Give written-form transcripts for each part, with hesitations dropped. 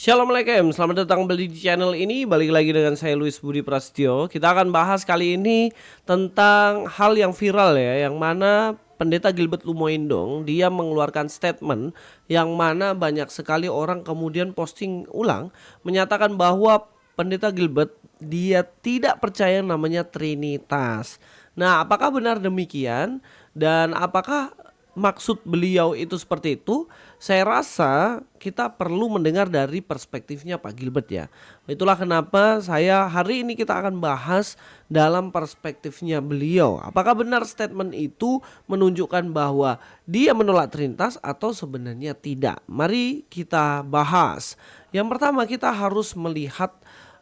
Assalamualaikum, selamat datang kembali di channel ini. Balik lagi dengan saya Luis Budi Prasetyo. Kita akan bahas kali ini tentang hal yang viral ya, yang mana Pendeta Gilbert Lumoindong dia mengeluarkan statement yang mana banyak sekali orang kemudian posting ulang menyatakan bahwa Pendeta Gilbert dia tidak percaya namanya Trinitas. Nah, apakah benar demikian dan apakah maksud beliau itu seperti itu? Saya rasa kita perlu mendengar dari perspektifnya Pak Gilbert ya. Itulah kenapa saya hari ini kita akan bahas dalam perspektifnya beliau. Apakah benar statement itu menunjukkan bahwa dia menolak Trinitas atau sebenarnya tidak? Mari kita bahas. Yang pertama kita harus melihat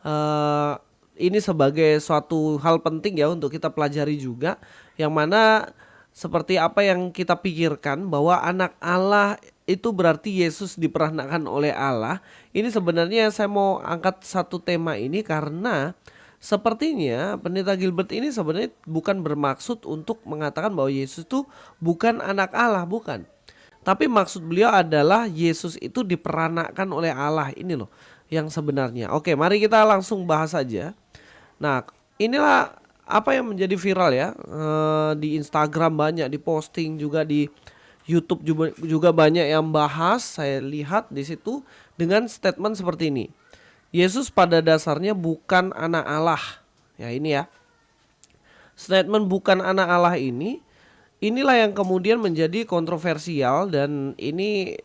eh, ini sebagai suatu hal penting ya untuk kita pelajari juga, yang mana seperti apa yang kita pikirkan bahwa anak Allah itu berarti Yesus diperanakkan oleh Allah. Ini sebenarnya saya mau angkat satu tema ini karena sepertinya Pendeta Gilbert ini sebenarnya bukan bermaksud untuk mengatakan bahwa Yesus itu bukan anak Allah, bukan. Tapi maksud beliau adalah Yesus itu diperanakkan oleh Allah, ini loh yang sebenarnya. Oke, mari kita langsung bahas saja. Nah, inilah apa yang menjadi viral ya, di Instagram banyak diposting, juga di YouTube juga banyak yang bahas. Saya lihat di situ dengan statement seperti ini. Yesus pada dasarnya bukan anak Allah. Ya ini ya. Statement bukan anak Allah inilah yang kemudian menjadi kontroversial, dan ini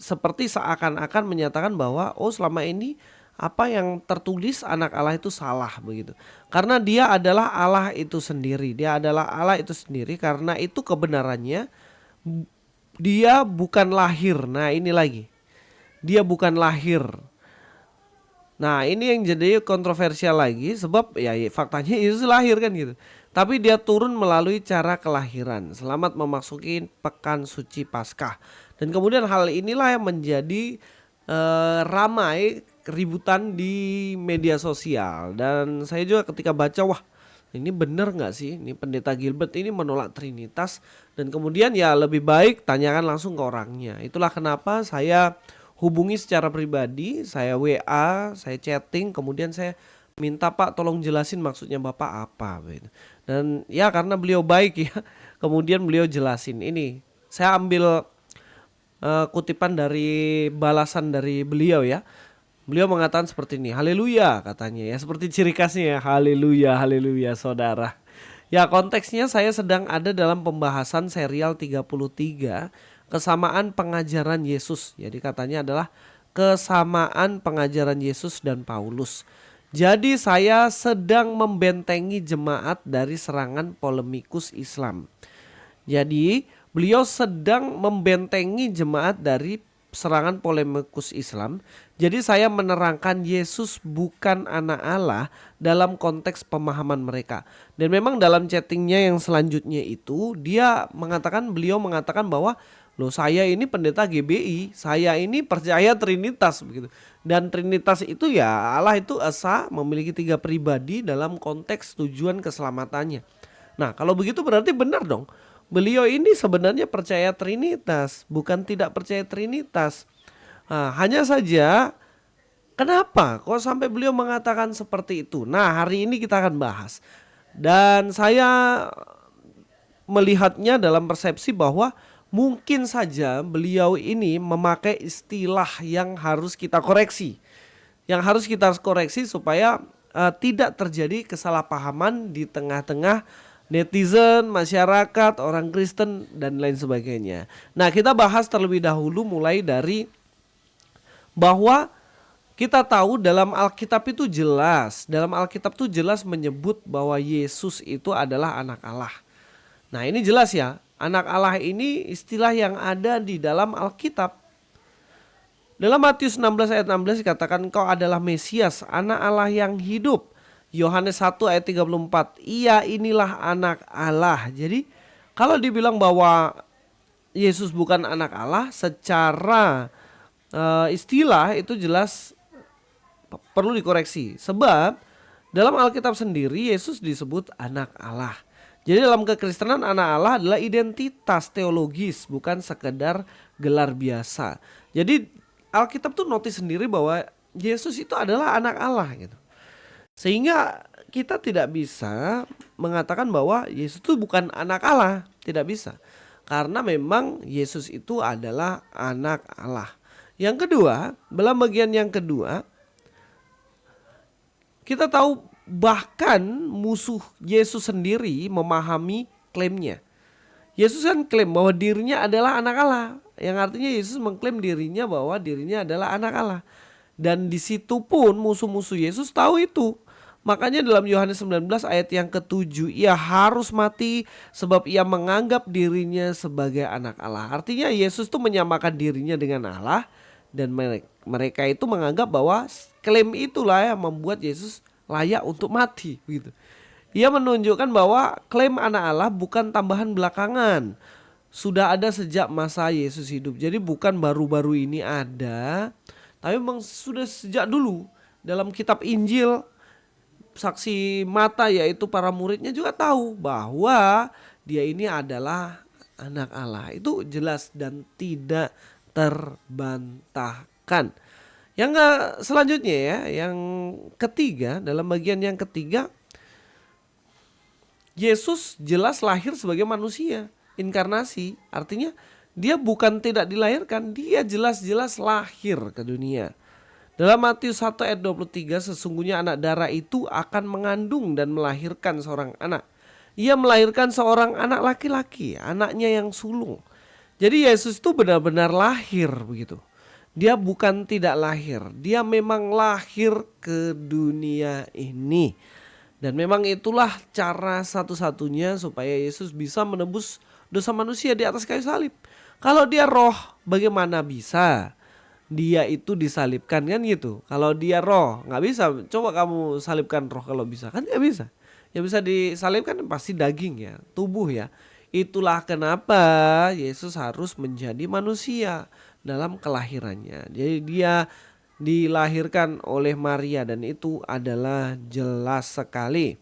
seperti seakan-akan menyatakan bahwa oh selama ini apa yang tertulis anak Allah itu salah begitu. Karena dia adalah Allah itu sendiri. Dia adalah Allah itu sendiri karena itu kebenarannya. Dia bukan lahir. Nah ini lagi. Dia bukan lahir. Nah ini yang jadi kontroversial lagi, sebab ya faktanya Yesus lahir kan gitu. Tapi dia turun melalui cara kelahiran selamat memasuki pekan suci Paskah. Dan kemudian hal inilah yang menjadi ramai keributan di media sosial. Dan saya juga ketika baca, wah ini benar nggak sih ini Pendeta Gilbert ini menolak Trinitas. Dan kemudian ya lebih baik tanyakan langsung ke orangnya. Itulah kenapa saya hubungi secara pribadi, saya WA, saya chatting, kemudian saya minta Pak tolong jelasin maksudnya Bapak apa gitu. Dan ya karena beliau baik ya, kemudian beliau jelasin ini. Saya ambil kutipan dari balasan dari beliau ya. Beliau mengatakan seperti ini, haleluya katanya ya, seperti ciri khasnya ya, haleluya, haleluya saudara. Ya konteksnya saya sedang ada dalam pembahasan serial 33 kesamaan pengajaran Yesus. Jadi katanya adalah kesamaan pengajaran Yesus dan Paulus. Jadi saya sedang membentengi jemaat dari serangan polemikus Islam. Jadi beliau sedang membentengi jemaat dari serangan polemikus Islam. Jadi saya menerangkan Yesus bukan anak Allah dalam konteks pemahaman mereka. Dan memang dalam chattingnya yang selanjutnya itu beliau mengatakan bahwa loh saya ini pendeta GBI, saya ini percaya Trinitas begitu. Dan Trinitas itu ya Allah itu esa, memiliki 3 pribadi dalam konteks tujuan keselamatannya. Nah kalau begitu berarti benar dong. Beliau ini sebenarnya percaya Trinitas, bukan tidak percaya Trinitas. Nah, hanya saja kenapa kok sampai beliau mengatakan seperti itu? Nah, hari ini kita akan bahas. Dan saya melihatnya dalam persepsi bahwa mungkin saja beliau ini memakai istilah yang harus kita koreksi. Yang harus kita koreksi supaya tidak terjadi kesalahpahaman di tengah-tengah netizen, masyarakat, orang Kristen dan lain sebagainya. Nah, kita bahas terlebih dahulu mulai dari bahwa kita tahu dalam Alkitab itu jelas, dalam Alkitab itu jelas menyebut bahwa Yesus itu adalah anak Allah. Nah, ini jelas ya, anak Allah ini istilah yang ada di dalam Alkitab. Dalam Matius 16 ayat 16 dikatakan kau adalah Mesias, anak Allah yang hidup. Yohanes 1 ayat 34, ia inilah anak Allah. Jadi kalau dibilang bahwa Yesus bukan anak Allah secara istilah itu jelas perlu dikoreksi. Sebab dalam Alkitab sendiri Yesus disebut anak Allah. Jadi dalam kekristenan anak Allah adalah identitas teologis, bukan sekedar gelar biasa. Jadi Alkitab tuh notice sendiri bahwa Yesus itu adalah anak Allah gitu. Sehingga kita tidak bisa mengatakan bahwa Yesus itu bukan anak Allah, tidak bisa. Karena memang Yesus itu adalah anak Allah. Yang kedua, dalam bagian yang kedua, kita tahu bahkan musuh Yesus sendiri memahami klaimnya. Yesus kan klaim bahwa dirinya adalah anak Allah. Yang artinya Yesus mengklaim dirinya bahwa dirinya adalah anak Allah. Dan di situ pun musuh-musuh Yesus tahu itu. Makanya dalam Yohanes 19 ayat yang ke-7, ia harus mati sebab ia menganggap dirinya sebagai anak Allah. Artinya Yesus itu menyamakan dirinya dengan Allah, dan mereka itu menganggap bahwa klaim itulah yang membuat Yesus layak untuk mati gitu. Ia menunjukkan bahwa klaim anak Allah bukan tambahan belakangan. Sudah ada sejak masa Yesus hidup. Jadi bukan baru-baru ini ada, tapi memang sudah sejak dulu. Dalam kitab Injil, saksi mata yaitu para muridnya juga tahu bahwa dia ini adalah anak Allah. Itu jelas dan tidak terbantahkan. Yang selanjutnya ya, yang ketiga, dalam bagian yang ketiga, Yesus jelas lahir sebagai manusia, inkarnasi. Artinya dia bukan tidak dilahirkan, dia jelas-jelas lahir ke dunia. Dalam Matius 1 ayat 23, sesungguhnya anak darah itu akan mengandung dan melahirkan seorang anak. Ia melahirkan seorang anak laki-laki, anaknya yang sulung. Jadi Yesus itu benar-benar lahir begitu. Dia bukan tidak lahir, dia memang lahir ke dunia ini. Dan memang itulah cara satu-satunya supaya Yesus bisa menebus dosa manusia di atas kayu salib. Kalau dia roh, bagaimana bisa dia itu disalibkan kan gitu. Kalau dia roh, gak bisa. Coba kamu salibkan roh kalau bisa, kan gak bisa. Yang bisa disalibkan pasti daging ya, tubuh ya. Itulah kenapa Yesus harus menjadi manusia dalam kelahirannya. Jadi dia dilahirkan oleh Maria dan itu adalah jelas sekali.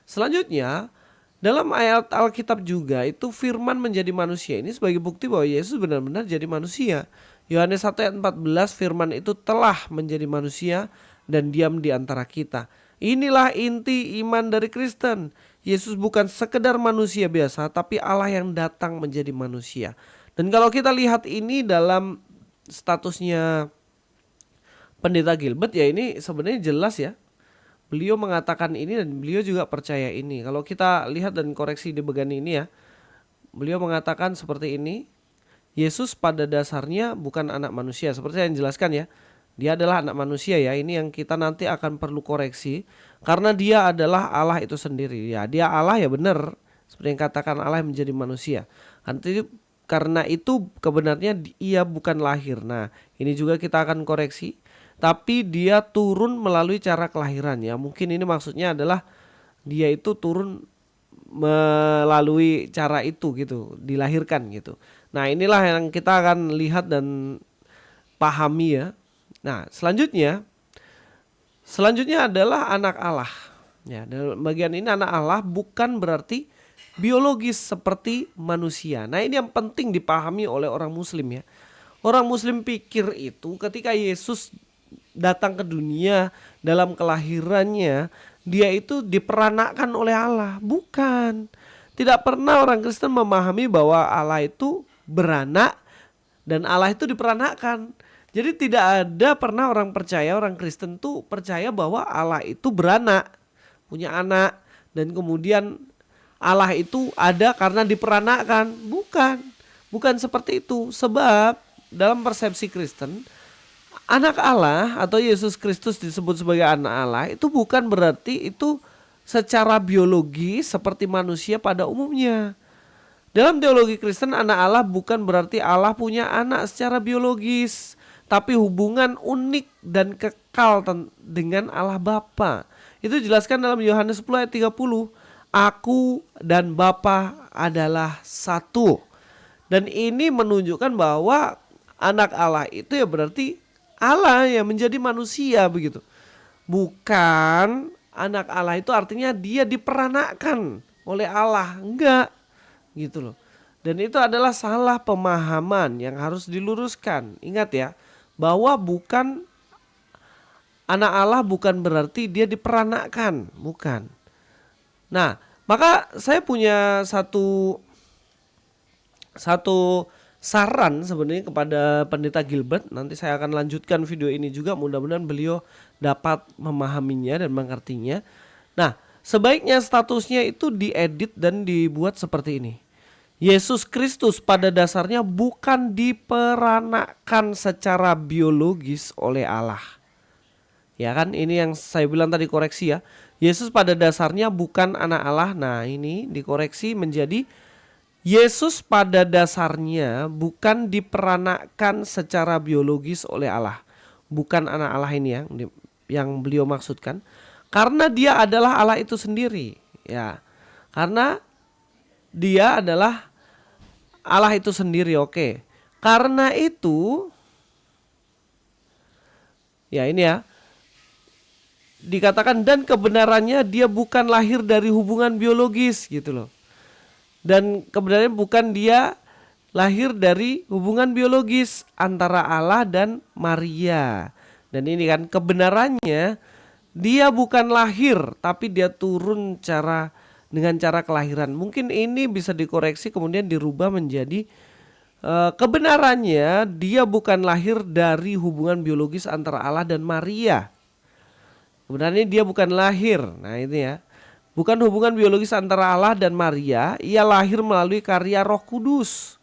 Selanjutnya, dalam ayat Alkitab juga itu firman menjadi manusia ini sebagai bukti bahwa Yesus benar-benar jadi manusia. Yohanes 1 ayat 14, firman itu telah menjadi manusia dan diam di antara kita. Inilah inti iman dari Kristen. Yesus bukan sekedar manusia biasa, tapi Allah yang datang menjadi manusia. Dan kalau kita lihat ini dalam statusnya Pendeta Gilbert ya, ini sebenarnya jelas ya. Beliau mengatakan ini dan beliau juga percaya ini. Kalau kita lihat dan koreksi di bagian ini ya, beliau mengatakan seperti ini. Yesus pada dasarnya bukan anak manusia, seperti yang dijelaskan ya. Dia adalah anak manusia ya. Ini yang kita nanti akan perlu koreksi, karena dia adalah Allah itu sendiri ya. Dia Allah ya benar, seperti yang katakan Allah menjadi manusia. Nanti karena itu kebenarnya ia bukan lahir. Nah ini juga kita akan koreksi. Tapi dia turun melalui cara kelahiran ya. Mungkin ini maksudnya adalah dia itu turun melalui cara itu gitu, dilahirkan gitu. Nah inilah yang kita akan lihat dan pahami ya. Nah selanjutnya adalah anak Allah. Ya, dalam bagian ini anak Allah bukan berarti biologis seperti manusia. Nah ini yang penting dipahami oleh orang muslim ya. Orang muslim pikir itu ketika Yesus datang ke dunia dalam kelahirannya, dia itu diperanakkan oleh Allah. Bukan. Tidak pernah orang Kristen memahami bahwa Allah itu beranak dan Allah itu diperanakkan. Jadi tidak ada pernah orang percaya, orang Kristen tuh percaya bahwa Allah itu beranak, punya anak, dan kemudian Allah itu ada karena diperanakkan. Bukan seperti itu. Sebab dalam persepsi Kristen, anak Allah atau Yesus Kristus disebut sebagai anak Allah itu bukan berarti itu secara biologi seperti manusia pada umumnya. Dalam teologi Kristen, anak Allah bukan berarti Allah punya anak secara biologis, tapi hubungan unik dan kekal dengan Allah Bapa. Itu dijelaskan dalam Yohanes 10 ayat 30. Aku dan Bapa adalah satu. Dan ini menunjukkan bahwa anak Allah itu ya berarti Allah yang menjadi manusia begitu. Bukan anak Allah itu artinya dia diperanakkan oleh Allah. Enggak gitu loh. Dan itu adalah salah pemahaman yang harus diluruskan. Ingat ya, bahwa bukan anak Allah bukan berarti dia diperanakkan, bukan. Nah, maka saya punya satu saran sebenarnya kepada Pendeta Gilbert. Nanti saya akan lanjutkan video ini juga, mudah-mudahan beliau dapat memahaminya dan mengertinya. Nah, sebaiknya statusnya itu diedit dan dibuat seperti ini. Yesus Kristus pada dasarnya bukan diperanakkan secara biologis oleh Allah. Ya kan, ini yang saya bilang tadi, koreksi ya. Yesus pada dasarnya bukan anak Allah. Nah, ini dikoreksi menjadi Yesus pada dasarnya bukan diperanakkan secara biologis oleh Allah. Bukan anak Allah ini yang beliau maksudkan. Karena dia adalah Allah itu sendiri. Ya, karena dia adalah Allah itu sendiri, oke. Karena itu, ya ini ya, dikatakan dan kebenarannya dia bukan lahir dari hubungan biologis gitu loh. Dan kebenarannya bukan dia lahir dari hubungan biologis antara Allah dan Maria. Dan ini kan kebenarannya dia bukan lahir tapi dia turun dengan cara kelahiran. Mungkin ini bisa dikoreksi kemudian dirubah menjadi kebenarannya dia bukan lahir dari hubungan biologis antara Allah dan Maria. Kebenarannya dia bukan lahir. Nah ini ya. Bukan hubungan biologis antara Allah dan Maria, ia lahir melalui karya Roh Kudus.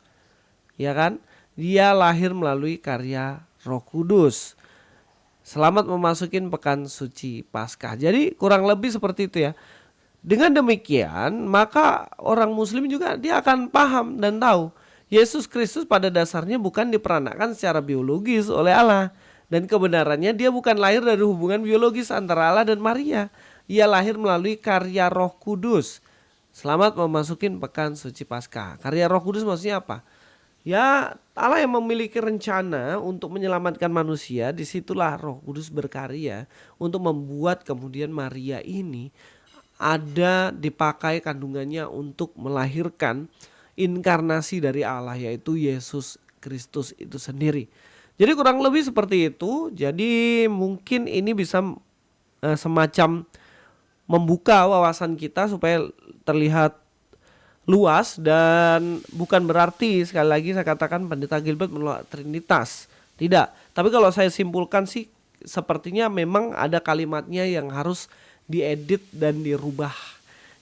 Ya kan? Dia lahir melalui karya Roh Kudus. Selamat memasukin pekan suci Paskah. Jadi kurang lebih seperti itu ya. Dengan demikian, maka orang muslim juga dia akan paham dan tahu Yesus Kristus pada dasarnya bukan diperanakkan secara biologis oleh Allah. Dan kebenarannya dia bukan lahir dari hubungan biologis antara Allah dan Maria. Ia lahir melalui karya Roh Kudus. Selamat memasukin pekan suci Paskah. Karya Roh Kudus maksudnya apa? Ya, Allah yang memiliki rencana untuk menyelamatkan manusia. Disitulah Roh Kudus berkarya untuk membuat kemudian Maria ini ada dipakai kandungannya untuk melahirkan inkarnasi dari Allah, yaitu Yesus Kristus itu sendiri. Jadi kurang lebih seperti itu. Jadi mungkin ini bisa semacam membuka wawasan kita supaya terlihat luas, dan bukan berarti sekali lagi saya katakan Pendeta Gilbert menolak Trinitas. Tidak. Tapi kalau saya simpulkan sih sepertinya memang ada kalimatnya yang harus diedit dan dirubah,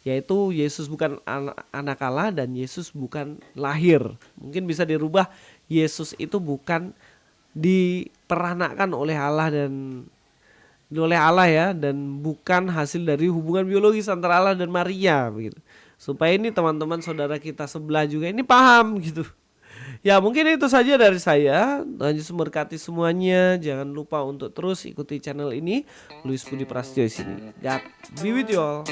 yaitu Yesus bukan anak Allah dan Yesus bukan lahir. Mungkin bisa dirubah Yesus itu bukan diperanakkan oleh Allah ya, dan bukan hasil dari hubungan biologis antara Allah dan Maria begitu. Supaya ini teman-teman saudara kita sebelah juga ini paham gitu. Ya mungkin itu saja dari saya. Tuhan Yesus memberkati semuanya. Jangan lupa untuk terus ikuti channel ini. Luis Budi Prasetyo di sini. God be with you all.